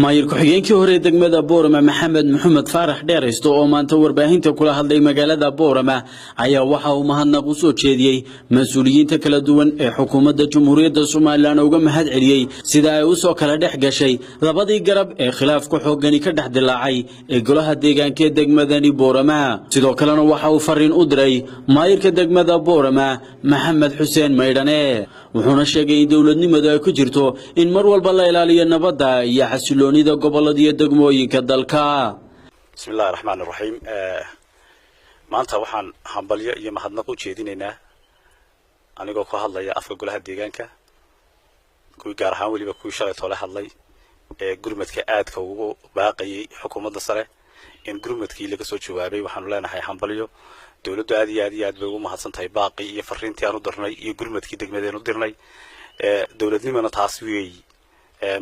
maayir ku-xigeenkii hore degmada Boorama Maxamed Maxamed Faarax Dheeraysto oo maanta warbaahinta kula hadlay magaalada Boorama ayaa waxa uu mahadnaq u soo jeediyay mas'uuliyiinta kala duwan ee xukuumadda Jamhuuriyadda Soomaaliland uga mahad celiyay sida ay u soo kala dhex gashay labadii garab ee khilaafka xoogani ka dhex dilaacay ee golaha deegaanka ee degmadani Boorama sidoo kalena waxa uu fariin u diray maayirka degmada Boorama Maxamed Xuseen Maydhane wuxuuna sheegay in dawladnimadu ay ku jirto in mar walba la ilaaliyo nabadda iyo xasiloonida gobolada iyo degmooyinka dalka. Bismillahir Rahmanir Rahim. Maanta waxaan hambalyo iyo mahadnaq u jeedinaynaa anigoo ku hadlaya afka golaha deegaanka kuwi gaar ahaan waliba kuwi shalay toole hadlay ee gurmadka aadka ugu baaqayay xukuumadda sare in gurmadkii laga soo jawaabay waxaanu leenahay hambalyo dawladdu aad bay ugu mahadsan tahay baaqi iyo fariintii aan u dirnay iyo gurmadkii degmadeenu dirnay dawladnimada taas weey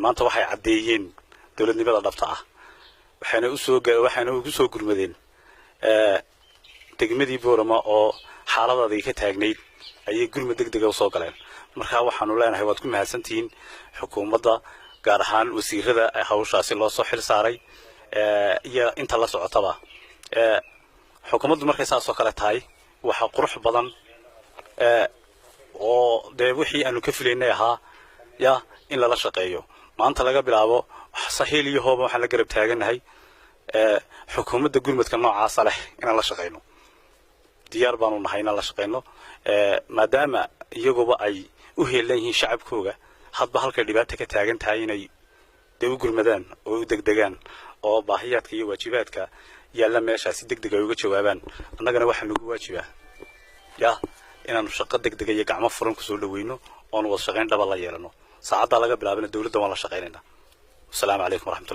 maanta waxay cadeeyeen dawladnimada dhabta ah waxaana ugu soo gurmadeen degmadii Boorama oo xaaladada ka taagnayd ayay gurmad degdeg ah u soo galeen marka waxaanu leenahay waad ku mahadsantihiin xukuumadda gaar ahaan wasiirada hawshaasi loo soo xil saaray iyo inta la socotaba xukuumaddu markay saas oo kale tahay waxa qurux badan oo wixii aanu ka filaynay ahaa in la shaqeeyo maanta laga bilaabo sahil iyo hooba waxaan la garab taaganahay xukuumadda gurmadka noocaas leh in la shaqeeyno diyaar baanu nahay in la shaqeeyno maadaama iyaguba ay u heelan yihiin shacabkooga hadba halka dhibaato ka taagan tahay inay u gurmadaan oo u degdegaan oo baahiyaadka iyo waajibaadka yaalla meeshaasi degdeg ay uga jawaabaan annagana waxa nagu waajibaa inaanu shaqo degdeg iyo gacmo furan ku soo dhaweyno oo wada shaqeyn dhab la yeelano saacada laga bilaabana dawladda waan la shaqeynayna. Assalaamu alaykum wa rahmatullahi